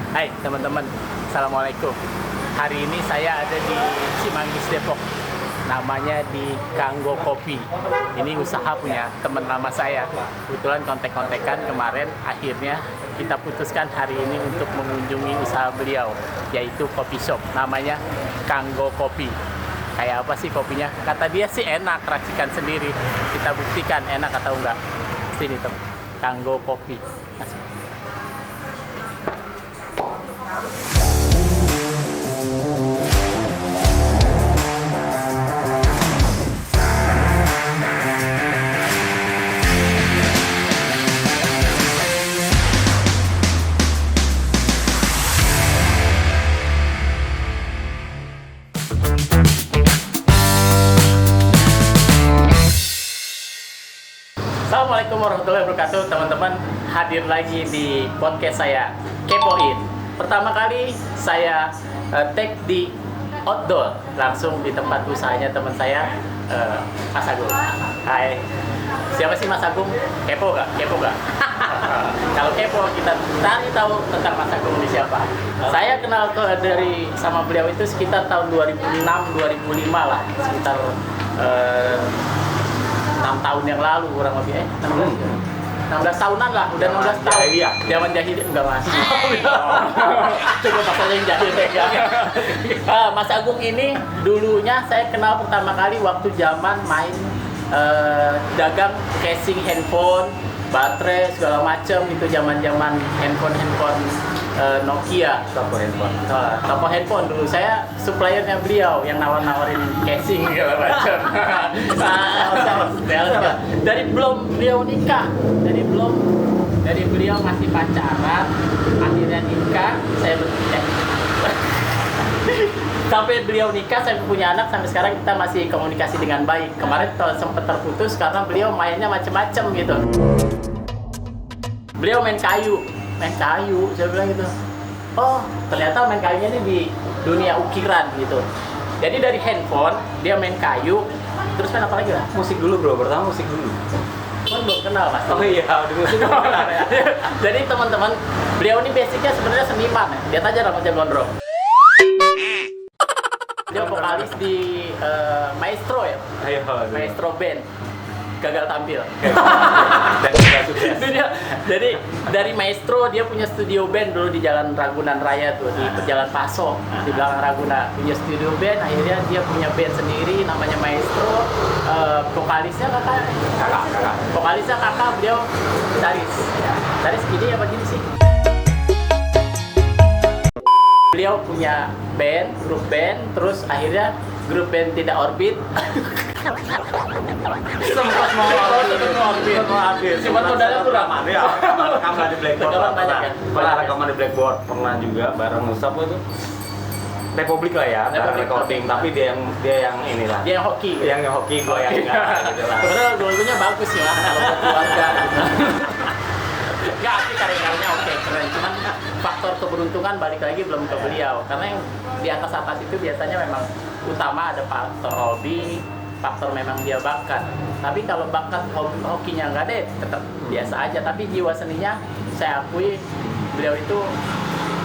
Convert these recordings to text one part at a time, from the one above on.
Hai teman-teman, Assalamualaikum. Hari ini saya ada di Cimanggis, Depok. Namanya di Kanggo Kopi. Ini usaha punya teman lama saya. Kebetulan kontek-kontekan kemarin, akhirnya kita putuskan hari ini untuk mengunjungi usaha beliau, yaitu kopi shop. Namanya Kanggo Kopi. Kayak apa sih kopinya? Kata dia sih enak, racikan sendiri. Kita buktikan enak atau enggak. Sini teman, Kanggo Kopi. Masuk. Assalamualaikum warahmatullahi wabarakatuh, teman-teman. Hadir lagi di podcast saya, Kepoin. Pertama kali saya take di outdoor, langsung di tempat usahanya teman saya, Mas Agung. Hai, siapa sih Mas Agung? Kepo gak? Kepo gak? Kalau kepo, kita cari tahu tentang Mas Agung ini siapa. Saya kenal dari sama beliau itu sekitar tahun 2006-2005 lah, sekitar 6 tahun yang lalu kurang lebih 16 tahunan lah, udah 16 tahun. Iya. Zaman jahiliyah enggak masih. Coba masalah yang jahiliyah. Mas Agung ini dulunya saya kenal pertama kali waktu zaman main dagang casing handphone, baterai segala macam, itu zaman-zaman handphone Nokia. Toko handphone dulu saya suppliernya beliau yang nawarin casing segala macam. Dari belum beliau nikah, dari beliau masih pacaran, akhirnya nikah, saya sampai beliau nikah, saya punya anak, sampai sekarang kita masih komunikasi dengan baik. Kemarin sempat terputus karena beliau mainnya macam-macam gitu. Beliau main kayu, saya bilang gitu. Oh, ternyata main kayunya ini di dunia ukiran gitu. Jadi dari handphone dia main kayu, terus main apa lagi lah? Musik dulu bro, pertama musik dulu. Kan belum kenal Mas. Oh iya, di musik belum kenal ya. Jadi teman-teman, beliau ini basicnya sebenarnya seniman ya. Lihat aja rambutnya gondrong. Dia vokalis di Maestro ya. Ayo, Maestro Band. Gagal tampil. Dan juga sukses. Jadi dari Maestro dia punya studio band dulu di Jalan Ragunan Raya tuh, di Jalan Paso di belakang Ragunan. Punya studio band, akhirnya dia punya band sendiri namanya Maestro. Vokalisnya kakak. Vokalisnya kakak, beliau gitaris. Gitaris gini apa gini sih? Beliau punya band, grup band, terus akhirnya grup band tidak orbit. Sempat mau orbit. Cuma modalnya kurang. Ya, rekaman di Blackboard. Rekaman banyak ya? Pernah rekaman di Blackboard, pernah juga bareng Musab itu. Republik lah ya, bareng recording, tapi dia yang inilah. Dia yang hoki. Yang hoki, gue yang enggak gitu lah. Sebenarnya lagunya bagus sih Mas, kalau buat keluarga. Enggak, sih karya-karyanya oke, keren. Cuman faktor keberuntungan balik lagi belum ke beliau. Karena yang di atas itu biasanya memang utama ada faktor hobi, faktor memang dia bakat. Tapi kalau bakat hokinya nggak ada, tetap biasa aja. Tapi jiwa seninya saya akui beliau itu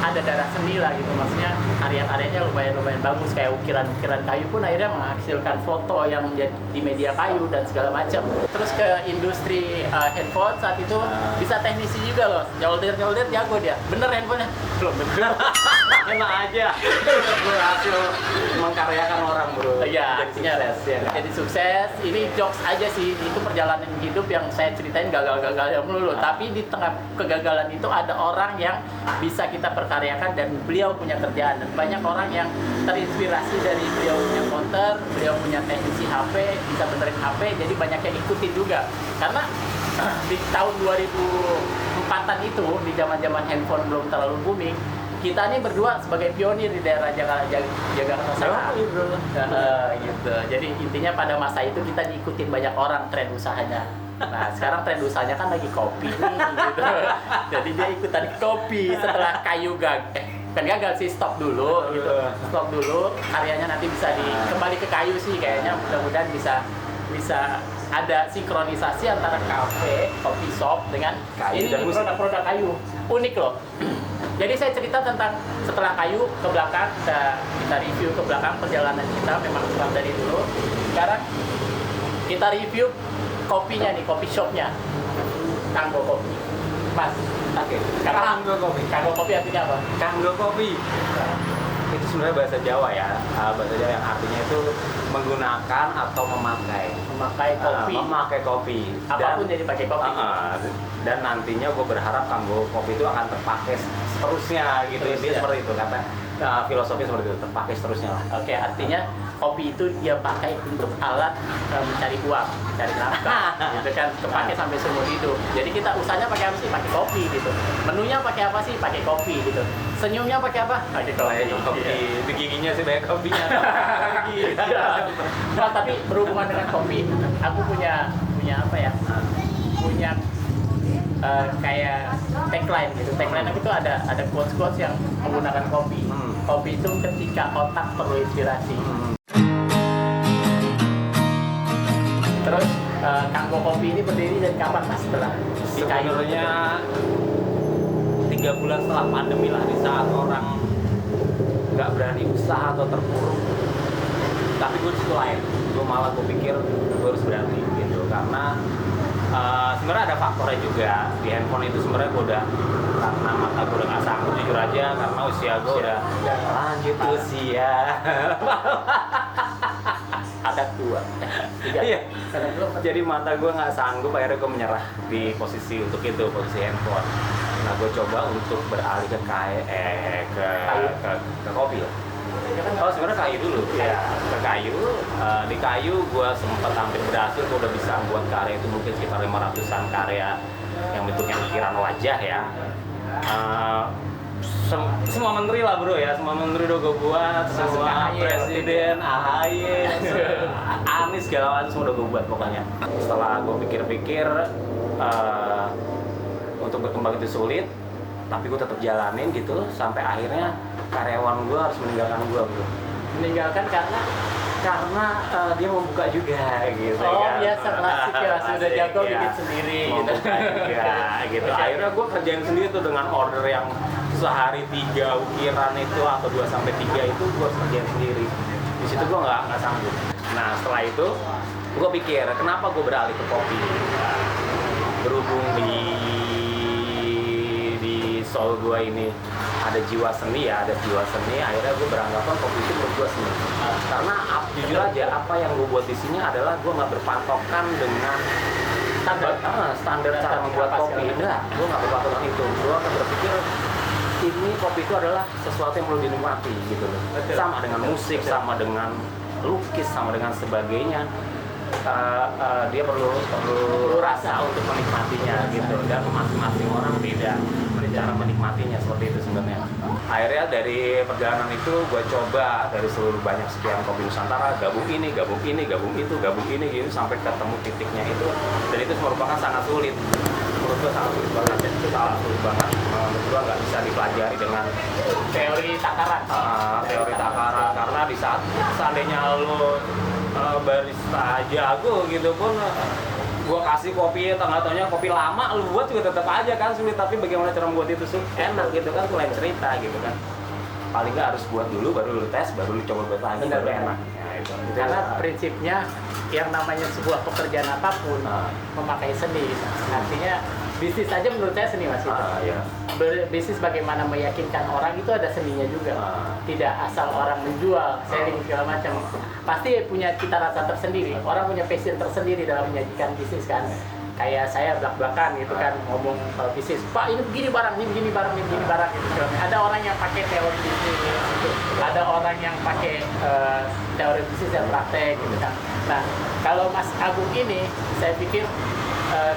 ada darah seni lah gitu, maksudnya karya-karyanya lumayan bagus, kayak ukiran kayu pun akhirnya menghasilkan foto yang di media kayu dan segala macam. Terus ke industri handphone saat itu bisa teknisi juga loh, nyolder jago dia. Bener handphonenya? Belum bener. Enak aja. Berhasil mengkaryakan orang bro. Iya, artinya jadi sukses. Ini jokes aja sih, itu perjalanan hidup yang saya ceritain gagal-gagal melulu. Tapi di tengah kegagalan itu ada orang yang bisa kita perkaryakan dan beliau punya kerjaan. Dan banyak orang yang terinspirasi dari beliau punya konter, beliau punya teknisi HP, bisa benerin HP, jadi banyak yang ikutin juga. Karena di tahun 2004-an itu, di zaman-zaman handphone belum terlalu booming, kita nih berdua sebagai pionir di daerah Jakarta Selatan. Gitu. Jadi intinya pada masa itu kita diikutin banyak orang tren usahanya. Nah sekarang tren usahanya kan lagi kopi nih, gitu. Jadi dia ikutan kopi setelah kayu kan gagal sih, stop dulu gitu. Stop dulu, karyanya nanti bisa kembali ke kayu sih kayaknya. Mudah-mudahan bisa ada sinkronisasi antara kafe, coffee shop dengan kayu ini produk-produk kayu. Unik loh. Jadi saya cerita tentang setelah kayu ke belakang, kita review ke belakang perjalanan kita memang kurang dari dulu. Sekarang kita review kopinya nih, kopi shopnya, Kanggo Kopi. Mas, Oke. Kanggo kopi artinya apa? Kanggo kopi. Itu sebenarnya bahasa Jawa ya. Bahasa Jawa yang artinya itu menggunakan atau memakai. Memakai kopi. Apapun jadi pakai kopi. Dan nantinya gue berharap Kanggo Kopi itu akan terpakai seterusnya gitu. Dia seperti itu kata filosofi seperti itu, terpakai seterusnya lah. Oke, artinya kopi itu dia pakai untuk alat mencari uang, mencari nafkah, gitu kan, terpakai sampai seumur hidup. Jadi kita usahanya pakai apa sih? Pakai kopi gitu. Menunya pakai apa sih? Pakai kopi gitu. Senyumnya pakai apa? Pakai kopi. Di giginya sih banyak kopinya. Nah, tapi berhubungan dengan kopi, aku punya apa ya? Punya kayak tagline gitu. Tagline itu ada quotes yang menggunakan kopi. Kopi itu ketika otak perlu inspirasi. Terus Kanggo Kopi ini berdiri dari kapan Mas? Setelah Sebenarnya 3 bulan setelah pandemi lah, di saat orang nggak berani usaha atau terpuruk. Tapi gue disitu lain, gue pikir gue harus berani gitu, karena sebenarnya ada faktornya juga. Di handphone itu sebenarnya gue udah, karena mata gue udah nggak sanggup jujur aja, karena usia gue udah lanjut usia. ada tua. Iya. Jadi mata gue nggak sanggup, akhirnya gue menyerah di posisi untuk itu, posisi handphone. Nah, gue coba untuk beralih ke kopi ya. Oh, sebenarnya kayu dulu. Ya, ke kayu. Di kayu gue sempat hampir berhasil. Gue udah bisa buat karya itu mungkin sekitar 500-an karya yang bentuknya ukiran wajah ya. Semua menteri lah bro ya, semua menteri udah gue buat, semua presiden, AHY, Anies segala macam semua udah gue buat pokoknya. Setelah gue pikir-pikir, untuk berkembang itu sulit, tapi gue tetap jalanin gitu sampai akhirnya karyawan gue harus meninggalkan gue bro. Meninggalkan karena dia mau buka juga gitu. Oh kan. biasa klasik ya, sudah jago bikin sendiri mau gitu. buka juga gitu. Akhirnya gue kerjain sendiri tuh dengan order yang sehari 3 ukiran itu atau 2-3 itu gue harus kerjain sendiri. Di situ gue nggak sanggup. Nah setelah itu gue pikir kenapa gue beralih ke kopi. Nah, berhubung di soul gue ini ada jiwa seni ya, akhirnya gue beranggapan kopi itu menurut gue seni. Karena jujur aja apa yang gue buat di sini adalah gue nggak berpatokan dengan standar cara membuat kopi. Enggak, gue nggak berpatokan itu. Gue akan berpikir ini kopi itu adalah sesuatu yang perlu dinikmati gitu loh. Sama dengan musik, sama dengan lukis, sama dengan sebagainya. Dia perlu rasa untuk menikmatinya gitu, dan masing-masing orang beda cara menikmatinya, seperti itu sebenarnya. Akhirnya dari perjalanan itu gue coba dari seluruh banyak sekian kopi Nusantara, gabung ini, gabung itu, gabung ini gitu sampai ketemu titiknya itu, dan itu merupakan sangat sulit. Menurut gue sangat sulit banget ya, sangat sulit banget. Menurut gue nggak bisa dipelajari dengan teori takaran. Karena di saat seandainya lo barista jago gitu pun gua kasih kopi tengah-tengahnya kopi lama lu buat juga tetap aja kan sulit, tapi bagaimana cara membuat itu enak gitu kan, itu lain cerita gitu kan. Paling nggak harus buat dulu baru lu tes, baru lu coba buat lagi baru enak. Nah, itu. Karena prinsipnya yang namanya sebuah pekerjaan apapun memakai seni. Artinya bisnis aja menurut saya seni Mas itu. Iya. Bisnis bagaimana meyakinkan orang itu ada seninya juga. Tidak asal orang menjual, selling segala macam. Pasti punya cita rasa tersendiri. Orang punya passion tersendiri dalam menyajikan bisnis kan. Kayak saya belak-belakan gitu kan ngomong bisnis. Pak ini begini barang, ini begini barang, ini begini barang gitu. Ada orang yang pakai teori bisnis gitu. Ada orang yang pakai teori bisnis dan praktek gitu kan. Nah, kalau Mas Agung ini saya pikir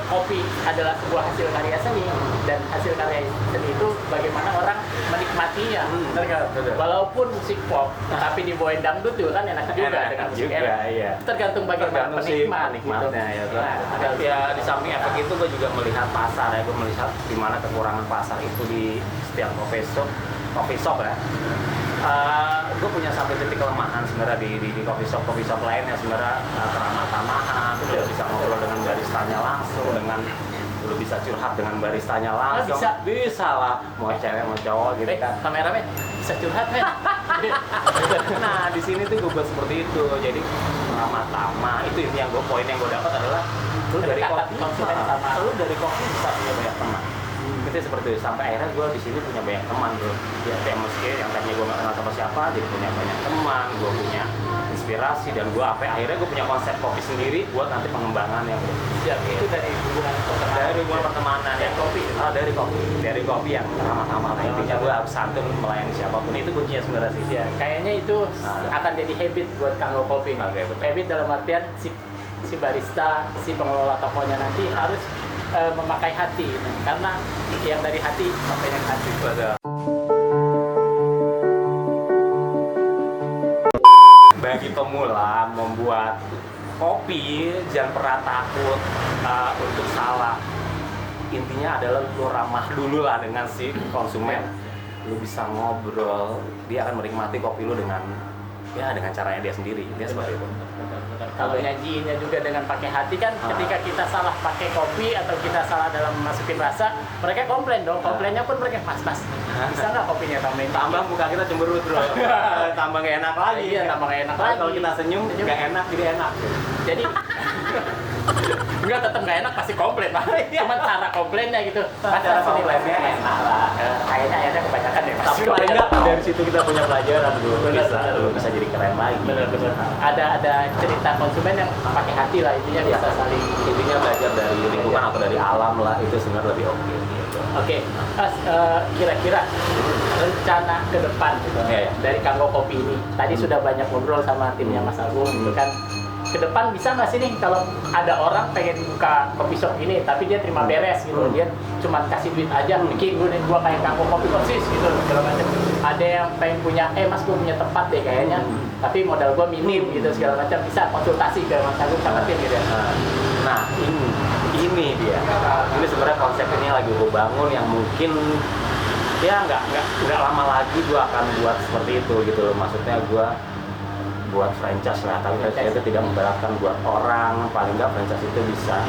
kopi adalah sebuah hasil karya seni, dan hasil karya seni itu bagaimana orang menikmatinya. Walaupun musik pop, tapi dibawain dangdut juga kan enak juga dengan musik juga, iya. Tergantung bagaimana penikmatnya gitu. Ya di samping efek itu gue juga melihat pasar ya, gue melihat di mana kekurangan pasar itu di setiap coffee shop ya. Gue punya satu titik kelemahan sebenarnya di coffee shop lainnya sebenarnya keramah-tamahan, udah bisa ngobrol dengan baristanya langsung, dengan lu bisa curhat dengan baristanya langsung. Bisa lah, mau cewek mau cowok gitu kan. Kameramen bisa curhat men. Nah di sini tuh gue buat seperti itu, jadi pertama-tama itu yang poin yang gue dapat adalah lu dari kopi lu dari kopi bisa punya banyak teman. Itu seperti itu, sampai akhirnya gue di sini punya banyak teman bro. Di TMSG yang tadinya gue nggak kenal sama siapa, jadi punya banyak teman, gue punya inspirasi, dan gue akhirnya gue punya konsep kopi sendiri buat nanti pengembangan yang itu dari hubungan pertemanan. Dari hubungan pertemanan dari kopi. Dari kopi yang ramah-tamah. Intinya gue harus santun melayani siapapun, itu kuncinya sebenarnya sih. Ya, kayaknya itu akan jadi habit buat Kanggo Kopi. Habit dalam artian si barista, si pengelola tokonya nanti harus memakai hati, karena yang dari hati sampai yang hati. Bagi pemula membuat kopi, jangan pernah takut untuk salah. Intinya adalah lu ramah dulu lah dengan si konsumen. Lu bisa ngobrol, dia akan menikmati kopi lu dengan caranya dia sendiri. Dia seperti itu. Kalau nyajiinnya juga dengan pakai hati kan, ketika kita salah pakai kopi atau kita salah dalam masukin rasa, mereka komplain dong. Komplainnya pun mereka, mas bisa nggak kopinya tambahin? Tambah muka kita cemberut bro. Tambah nggak enak lagi. Iya, tambah nggak enak lagi. Kalau kita senyum nggak enak, jadi enak. Jadi enggak, tetap nggak enak, pasti komplain lah. Cuman cara komplainnya gitu. Cara komplainnya enak lah. Kayaknya kebanyakan ya. Tapi paling nggak dari situ kita punya pelajaran dulu. Bisa jadi keren lagi. Bener. Ada cerita konsumen yang pakai hati lah, intinya bisa saling. Intinya belajar dari lingkungan atau dari alam lah, itu sebenarnya lebih oke. Gitu. Oke, Mas, kira-kira rencana ke depan gitu, dari Kanggo Kopi ini. Tadi sudah banyak ngobrol sama timnya Mas Agung gitu kan. Ke depan bisa nggak sih nih kalau ada orang pengen buka kopi shop ini tapi dia terima beres gitu, dia cuma kasih duit aja, bikin gua kayak Kanggo Kopi persis gitu segala macam. Ada yang pengen punya, mas gua punya tempat deh kayaknya, tapi modal gua minim gitu segala macam, bisa konsultasi ke Mas Agung sama tim gitu ya. Nah ini dia. Ini sebenarnya konsep ini lagi gue bangun yang mungkin ya nggak lama lagi gue akan buat seperti itu gitu loh. Maksudnya gue buat franchise lah, tapi franchise itu tidak memberatkan buat orang. Paling nggak franchise itu bisa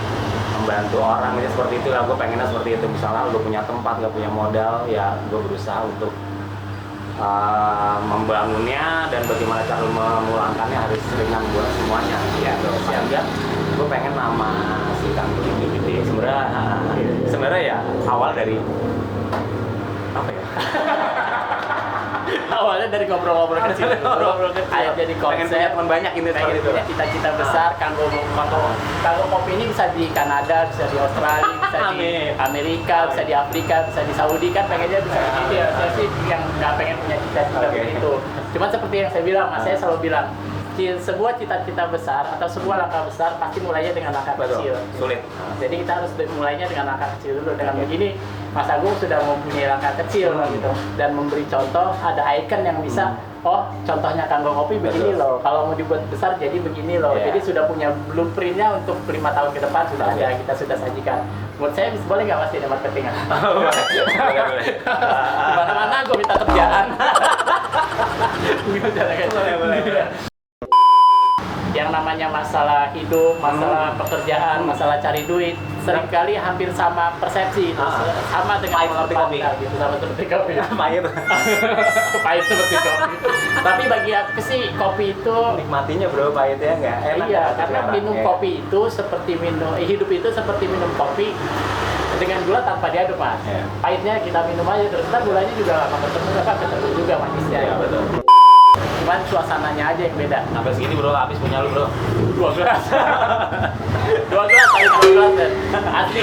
membantu orang, jadi seperti itu lah. Gue pengennya seperti itu. Misalnya lu punya tempat nggak punya modal, ya gue berusaha untuk membangunnya, dan bagaimana cara memulangkannya harus ringan buat semuanya ya. Paling nggak gue pengen nama si Kanggo ini gede. Sebenarnya ya awal dari apa ya? Awalnya dari ngobrol-ngobrol kecil, kayak jadi konsep. Pengen punya teman banyak ini seperti itu. Punya cita-cita besar. Kanggo Kopi ini bisa di Kanada, bisa di Australia, bisa di Amerika, bisa di Afrika, bisa di Saudi kan, pengennya bisa begitu ya. Saya sih yang nggak pengen punya cita-cita begitu. Cuman seperti yang saya bilang, Mas, saya selalu bilang, sebuah cita-cita besar atau sebuah langkah besar pasti mulainya dengan langkah kecil. Sulit. Jadi kita harus mulainya dengan langkah kecil dulu. Dengan begini, Mas Agung sudah mempunyai langkah kecil gitu, dan memberi contoh. Ada icon yang bisa, contohnya Kanggo Kopi begini loh. Kalau mau dibuat besar jadi begini loh. Jadi sudah punya blueprintnya untuk 5 tahun ke depan sudah ada. Kita sudah sajikan. Menurut saya boleh nggak Mas di marketingan? Boleh. Mana-mana gue minta kerjaan. Boleh. Yang namanya masalah hidup, masalah pekerjaan, masalah cari duit, seringkali hampir sama persepsi, sama dengan kopi gitu, sama seperti kopi. Pahit seperti kopi. Tapi bagi aku sih kopi itu nikmatinya bro, pahitnya nggak enak. Iya, karena minum kopi itu seperti hidup itu seperti minum kopi dengan gula tanpa diaduk, Mas. Pahitnya kita minum aja terus, ntar gulanya juga lama ketemu juga manisnya. Iya betul. Cuman suasananya aja yang beda. Sampai segini bro, habis punya lu bro. 2 gelas. 2 gelas dan asli.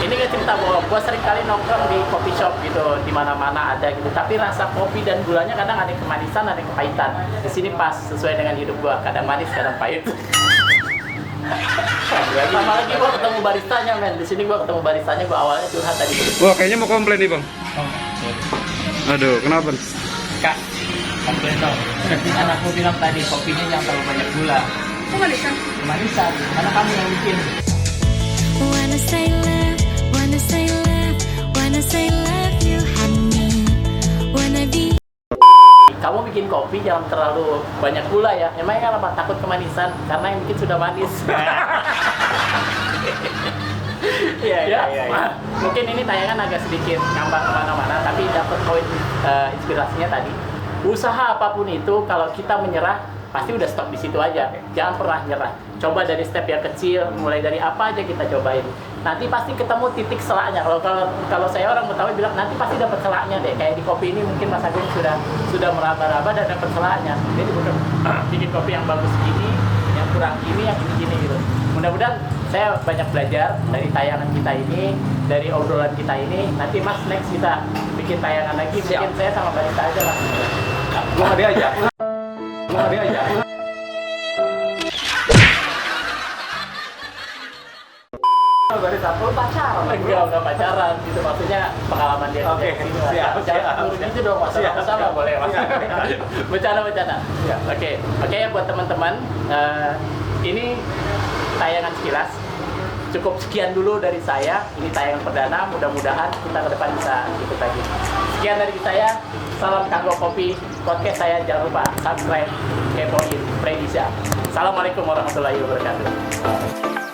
Ini kan cerita bahwa gua sering kali nongkrong di coffee shop gitu, di mana-mana ada gitu. Tapi rasa kopi dan gulanya kadang ada yang kemanisan, ada yang kepahitan. Di sini pas sesuai dengan hidup gua, kadang manis, kadang pahit. Sama lagi gua ketemu baristanya, men. Di sini gua ketemu baristanya, gua awalnya curhat tadi. Wah, kayaknya mau komplain nih, Bang. Aduh, kenapa? Kak, komplain dong. Kan aku bilang tadi kopinya jangan terlalu banyak gula. Kemanisan? Kemanisan, karena kamu yang bikin. Wanna say love, wanna say love, wanna say love you, honey. Wanna be. Kamu bikin kopi jangan terlalu banyak gula ya. Emangnya kenapa? Takut kemanisan? Karena yang bikin sudah manis. Mungkin ini tayangan agak sedikit ngambang kemana-mana, tapi dapat poin inspirasinya tadi. Usaha apapun itu, kalau kita menyerah, pasti udah stop di situ aja. Jangan pernah nyerah. Coba dari step yang kecil, mulai dari apa aja kita cobain. Nanti pasti ketemu titik selaknya. Kalau saya orang Betawi bilang nanti pasti dapat selaknya deh. Kayak di kopi ini mungkin Mas Agung sudah meraba-raba dan dapat selaknya. Jadi bukan bikin kopi yang bagus gini, yang kurang gini, yang gini gitu. Mudah-mudahan saya banyak belajar dari tayangan kita ini, dari obrolan kita ini. Nanti Mas next kita bikin tayangan lagi. Mungkin saya sama barista aja lah. Gua nggak diajak. Baru satu pacaran. Enggak pacaran gitu, maksudnya pengalaman dia Oke, kerja di sini. siap. Turun itu dong, masalah boleh Mas. Bercanda. Oke ya buat teman-teman, ini tayangan sekilas. Cukup sekian dulu dari saya. Ini tayangan perdana, mudah-mudahan kita ke depan bisa ikut lagi. Sekian dari saya. Salam Kanggo Kopi. Podcast saya jangan lupa subscribe, kepoin, Predisa. Assalamualaikum warahmatullahi wabarakatuh.